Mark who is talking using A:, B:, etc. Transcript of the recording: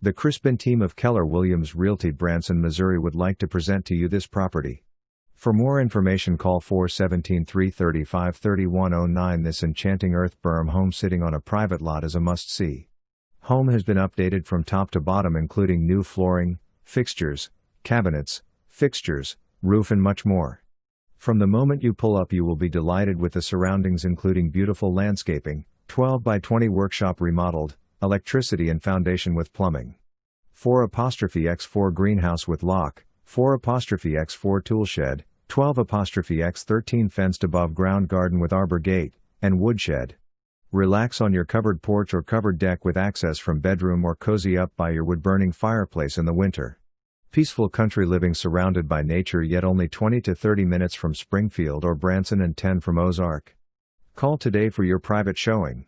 A: The Crispin team of Keller Williams Realty Branson, Missouri would like to present to you this property. For more information call 417-335-3109. This enchanting earth berm home sitting on a private lot is a must-see. Home has been updated from top to bottom, including new flooring, fixtures, cabinets, fixtures, roof and much more. From the moment you pull up you will be delighted with the surroundings, including beautiful landscaping, 12 by 20 workshop remodeled, electricity and foundation with plumbing. 4'X4 greenhouse with lock, 4'X4 toolshed, 12'X13 fenced above ground garden with arbor gate, and woodshed. Relax on your covered porch or covered deck with access from bedroom, or cozy up by your wood-burning fireplace in the winter. Peaceful country living surrounded by nature, yet only 20 to 30 minutes from Springfield or Branson and 10 from Ozark. Call today for your private showing.